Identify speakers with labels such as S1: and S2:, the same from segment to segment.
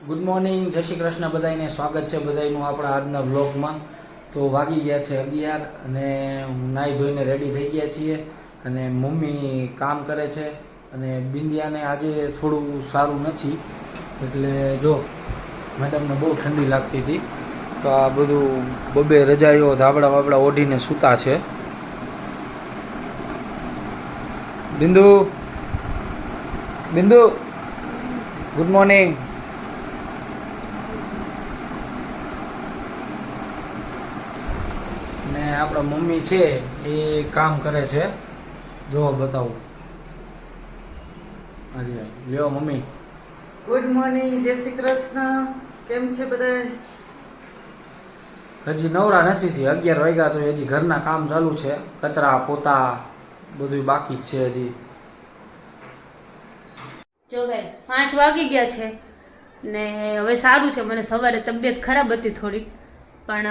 S1: Good morning, જય શ્રી કૃષ્ણ બધાને. સ્વાગત છે બધાનું આપણા આજના વ્લોગમાં. તો વાગી ગયા છે 11 અને નાહી ધોઈને રેડી થઈ ગયા છીએ અને મમ્મી કામ કરે છે અને બિંદિયાને આજે થોડું સારું નથી એટલે જો મેડમને બહુ ઠંડી લાગતી હતી તો આ બધું બબે રજાઈઓ ધાબળા વાબડા ઓઢીને સૂતા છે. બિંદુ બિંદુ ગુડ મોર્નિંગ. ને આપણા મમ્મી છે એ કામ કરે છે. જો બતાવું. આજે લ્યો મમ્મી.
S2: ગુડ મોર્નિંગ, જય શ્રી કૃષ્ણ. કેમ છે બધા?
S1: હજી નવરા નથી થી 11 વાગ્યા તો હજી ઘરના કામ ચાલુ છે. કચરા પોતા બધું બાકી જ છે હજી.
S3: જો ગાઈસ 5 વાગી ગયા છે ને હવે સારું છે. મને સવારે તબિયત ખરાબ હતી થોડી, પણ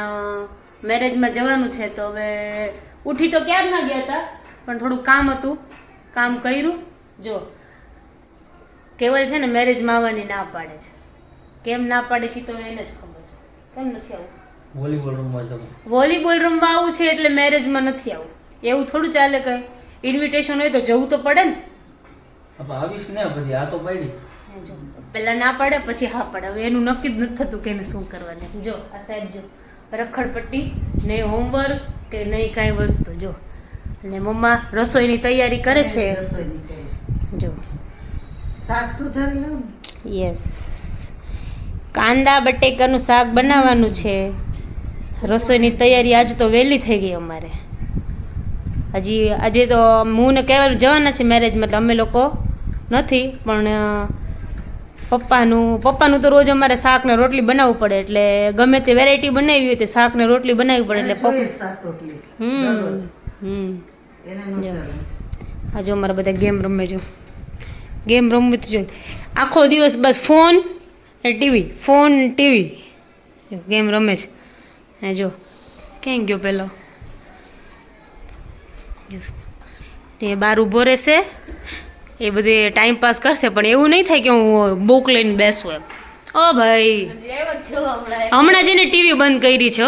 S3: મેરેજમાં જવાનું છે તો હવે ઉઠી તો ક્યાં ના ગયા હતા, પણ થોડું કામ હતું, કામ કર્યું. જો કેવલ છે ને મેરેજમાં આવવાની ના પાડે છે. કેમ ના પાડે છે તો એને જ ખબર. કેમ નથી આવું?
S1: વોલીબોલ રમવા જવું.
S3: વોલીબોલ રમવા આવું છે એટલે મેરેજમાં નથી આવું, એવું થોડું ચાલે. કંઈ ઇન્વિટેશન હોય તો જવું તો પડે ને.
S1: આવીશ ને પછી આ તો પડી.
S3: જો પેલા ના પાડે પછી હા પાડે. હવે એનું નક્કી જ નથી થતું કે એને શું કરવાનું. જો આ સાહેબ જો રખડપટ્ટી નહીં હોમવર્ક કે નહીં કાંઈ વસ્તુ. જો અને મમ્મા રસોઈની તૈયારી કરે છે.
S2: રસોઈની કરી.
S3: જો
S2: શાક સુધારી લઉં.
S3: યસ, કાંદા બટેકાનું શાક બનાવવાનું છે. રસોઈની તૈયારી આજ તો વહેલી થઈ ગઈ અમારે. હજી આજે તો હું ને કહેવાનું જવાના છે મેરેજમાં, એટલે અમે લોકો નથી, પણ પપ્પાનું તો રોજ અમારે શાક ને રોટલી બનાવવું પડે, એટલે ગમે તે વેરાયટી બનાવી હોય તો શાક ને રોટલી બનાવવી પડે. એટલે
S2: જોઈએ શાક રોટલી દરરોજ. એને ન ચાલે.
S3: આ જો અમારા બધા ગેમ રમે. જો ગેમ રમવું તો જો આખો દિવસ બસ ફોન ને ટીવી, ફોન ટીવી, ગેમ રમે છે. ને જો ક્યાં ગયો પેલો, તે બહાર ઊભો રહેશે, એ બધે ટાઈમ પાસ કરશે, પણ એવું નહીં થાય કે હું બુક લઈને બેસું એમ. ઓ ભાઈ હમણાં જેને ટીવી બંધ કરી છે.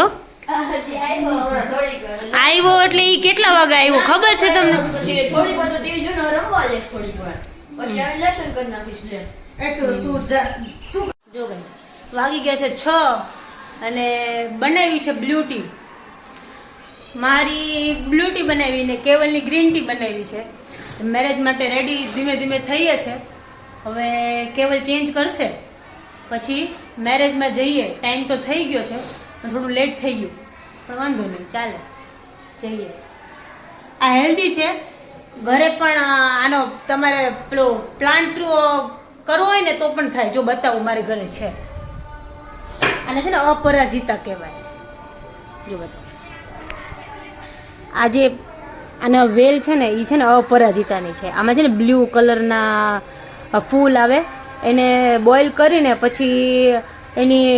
S3: આવ્યો એટલે એ કેટલા વાગે આવ્યો ખબર છે તમને?
S2: એ તો તું જા. શું
S3: જો ગાઈસ વાગી ગયા છે 6 અને બનાવી છે બ્લુ ટી. મારી બ્લુ ટી બનાવી ને કેવલની ગ્રીન ટી બનાવી છે. મેરેજ માટે રેડી ધીમે ધીમે થઈએ છે. હવે કેવલ ચેન્જ કરશે પછી મેરેજમાં જઈએ. ટાઈમ તો થઈ ગયો છે, થોડું લેટ થઈ ગયું, પણ વાંધો નહીં, ચાલે, જઈએ. આ હેલ્ધી છે. ઘરે પણ આનો તમારે પેલો પ્લાન્ટ કરવો હોય ને તો પણ થાય. જો બતાવું, મારે ઘરે છે. આને છે ને અપરાજિતા કહેવાય. જો બતાવું, આ જે આના વેલ છે ને એ છે ને અપરાજિતાની છે. આમાં છે ને બ્લુ કલરના ફૂલ આવે, એને બોઇલ કરીને પછી એની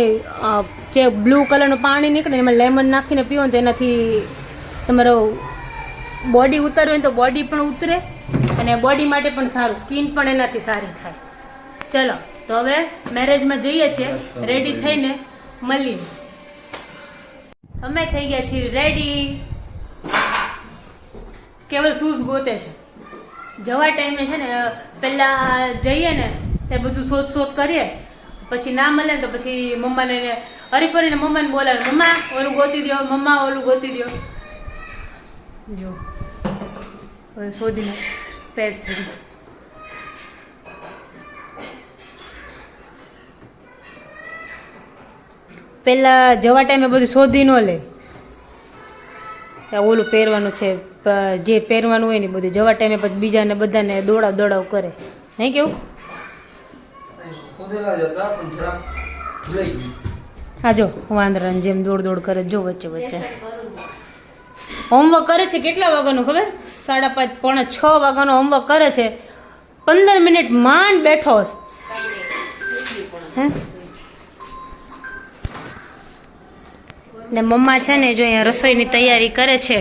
S3: જે બ્લુ કલરનું પાણી નીકળે એમાં લેમન નાખીને પીવો ને તો એનાથી તમારો બોડી ઉતરવે ને તો બોડી પણ ઉતરે અને બોડી માટે પણ સારું, સ્કિન પણ એનાથી સારી થાય. ચલો તો હવે મેરેજમાં જઈએ છીએ, રેડી થઈને મળીએ. અમે થઈ ગયા છીએ રેડી. કેવલ શૂઝ ગોતે છે. જવા ટાઈમે છે ને પહેલાં જઈએ ને ત્યારે બધું શોધ કરીએ, પછી ના મળે ને તો પછી મમ્માને હરીફરીને મમ્માને બોલાવે, મમ્મા ઓલું ગોતી દો, મમ્મા ઓલું ગોતી દો. જો હવે શોધીને પહેરશે. પહેલાં જવા ટાઈમે બધું શોધી ન લે, ઓલું પહેરવાનું છે, જે પહેરવાનું હોય ને બધું જવા ટાઈમે પછી બીજાને બધાને દોડાવ કરે. નહીં કેવું? હા જો વાંદરાની જેમ દોડ કરે. જો વચ્ચે વચ્ચે હોમવર્ક કરે છે. કેટલા વાગ્યાનું ખબર? 5:30 પોણા 6 વાગ્યાનો હોમવર્ક કરે છે. 15 મિનિટ માંડ બેઠો હશે. ને મમ્મા છે ને જો અહીંયા રસોઈની તૈયારી કરે છે.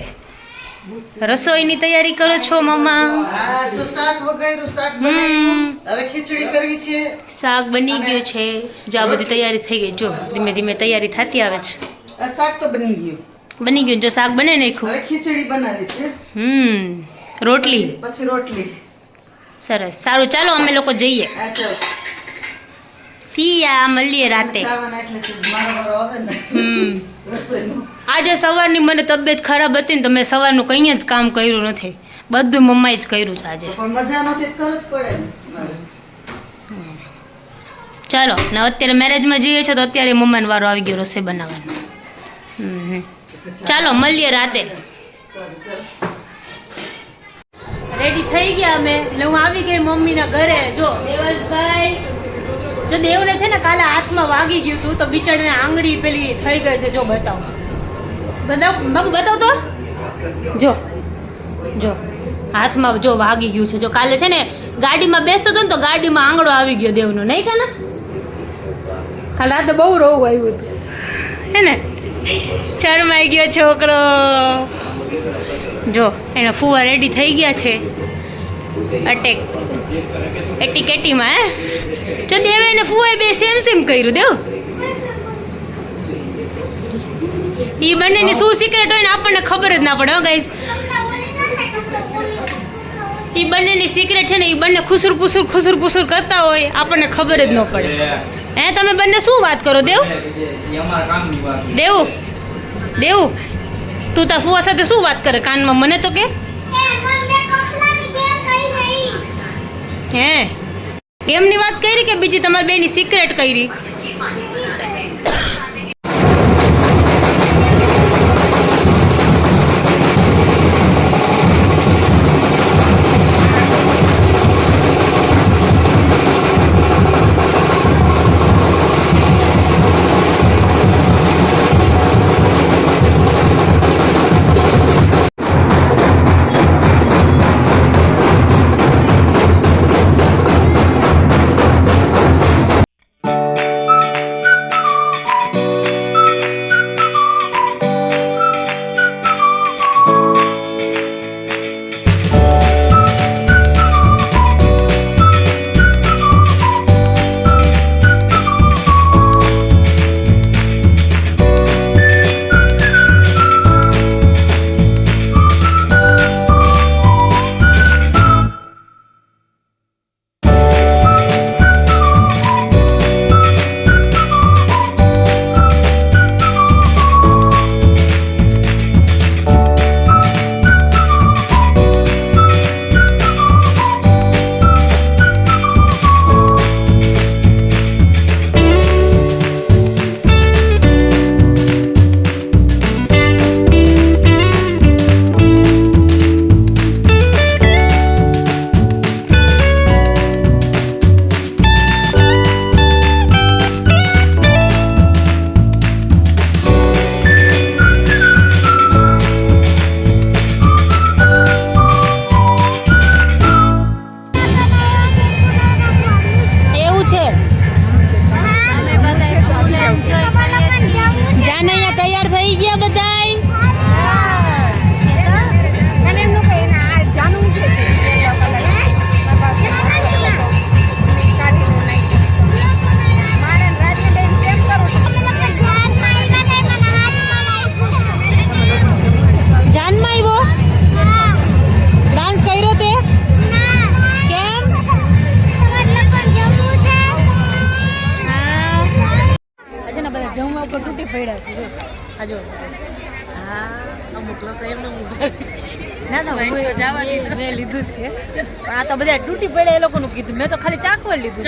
S3: રસોઈની તૈયારી કરો છો મમ્મા?
S2: હા જો શાક વઘાર્યું, શાક બનાવ્યું. હવે ખીચડી કરવી છે.
S3: શાક બની ગયું છે. જો આ બધી તૈયારી થઈ ગઈ. જો ધીમે ધીમે તૈયારી થતી આવે છે.
S2: આ શાક તો બની ગયું.
S3: બની ગયું. જો શાક બને નાખ્યું.
S2: હવે ખીચડી બનાવી છે.
S3: રોટલી.
S2: પછી રોટલી.
S3: સરસ. સારું, ચાલો અમે લોકો જઈએ.
S2: આ ચાલ.
S3: સિયા મળીએ રાતે.
S2: ચાવાના એટલે છે, મારો વારો આવે ને રસોઈનો.
S3: આજે સવારની મને તબિયત ખરાબ હતી ને તો મેં સવારનું કંઈ જ કામ કર્યું નથી. બધું મમ્માએ જ કર્યું છે આજે.
S2: પણ મજા નહોતી તો કરવું જ પડે ને મારે.
S3: ચાલો ને અત્યારે મેરેજમાં જઈએ છીએ તો અત્યારે મમ્માનો વારો આવી ગયો રસોઈ બનાવવાનો. ચાલો મળીએ રાતે.
S2: સારું ચાલ.
S3: રેડી થઈ ગયા અમે. એટલે હું આવી ગઈ મમ્મીના ઘરે. જો દેવસભાઈ, જો દેવને છે ને કાલે હાથમાં વાગી ગયું હતું તો બિચારાને આંગળી પેલી થઈ ગઈ છે. જો બતાવો, બાબુ બતાવ તો. જો જો હાથમાં જો વાગી ગયું છે. જો કાલે છે ને ગાડીમાં બેસતો હતો ને તો ગાડીમાં આંગળો આવી ગયો દેવનો, નહીં કે ને? કાલે રાતે બહુ રોવું આવ્યું હતું હે ને? શરમાઈ ગયો છોકરો. જો એના ફુવા રેડી થઈ ગયા છે અટેક એટીકેટીમાં. હે જો દેવે ને ફુવાએ બે સેમ સેમ કર્યું. દેવ એ બંનેની શું સિક્રેટ હોય ને આપણને ખબર જ ના પડે. હો ગાઈઝ, એ બંનેની સિક્રેટ છે ને, એ બંને ખુસુર પુસુર કરતા હોય આપણને ખબર જ ન પડે. હે તમે બંને શું વાત કરો? દેવ તું તાર ફુવા સાથે શું વાત કરે કાનમાં? મને તો કે હે એમની વાત કરી કે બીજી તમારી બેની સિક્રેટ કરી? ના ના મેં લીધું જ છે પણ આ તો બધા તૂટી પડ્યા એ લોકોનું કીધું. મેં તો ખાલી ચાકવા લીધું.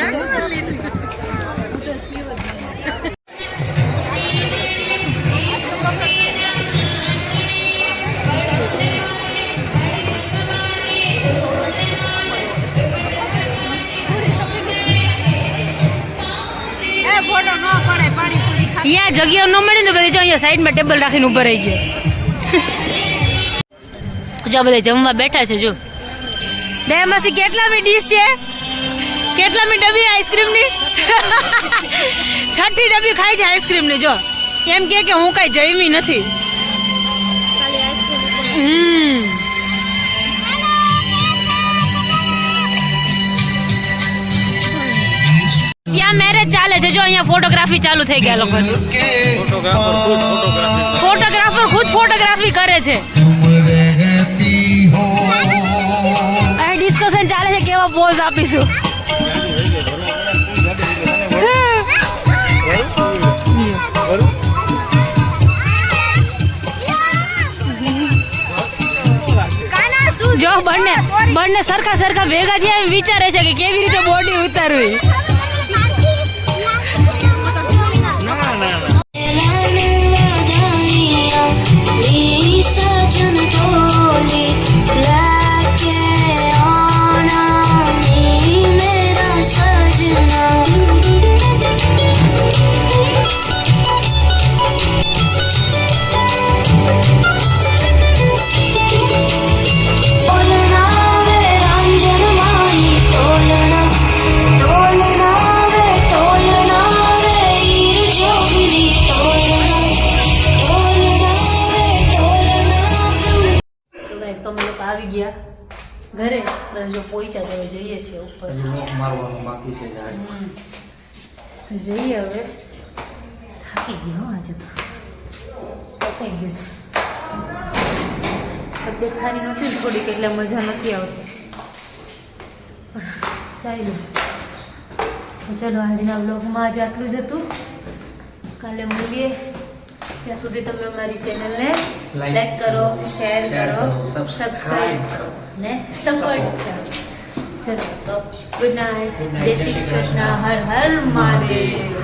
S3: અહીંયા જગ્યા ન મળી ને બધી જો અહીંયા સાઈડમાં ટેબલ રાખીને ઊભા રહી ગયા. જો બધા જમવા બેઠા છે. જો દયામાસી કેટલામી ડીશ છે? કેટલામી ડબ્બી આઈસ્ક્રીમની? 6ઠી ડબ્બી ખાય છે આઈસ્ક્રીમની. જો એમ કે હું કાંઈ જમી નથી. ત્યાં મેરેજ ચાલે છે જો અહીંયા ફોટોગ્રાફી ચાલુ થઈ ગયા લોકો ફોટોગ્રાફર ખુદ ફોટોગ્રાફી કરે છે અહીં ડિસ્કશન ચાલે છે કેવા પોઝ આપીશું જો બંને સરખા ભેગા થયા એમ વિચારે છે કે કેવી રીતે બોડી ઉતારવી આવી ગયા ઘરે જો પોઈચા હવે જઈએ છીએ ઉપર
S1: મારવાનું બાકી છે ઝાડ
S3: તો જઈએ હવે થાકી ગયા આજે તો પતાઈ ગયું છે તબિયત સારી નથી થોડીક એટલે મજા નથી આવતી પણ ચાલ્યું ચલો આજના બ્લોગમાં આજે આટલું જ હતું કાલે મળીએ ત્યાં સુધી તમે અમારી ચેનલને લાઈક કરો શેર કરો સબસ્ક્રાઇબ કરો ને સપોર્ટ કરો ચલો તો ગુડ નાઇટ જય શ્રી કૃષ્ણ હર હર મહાદેવ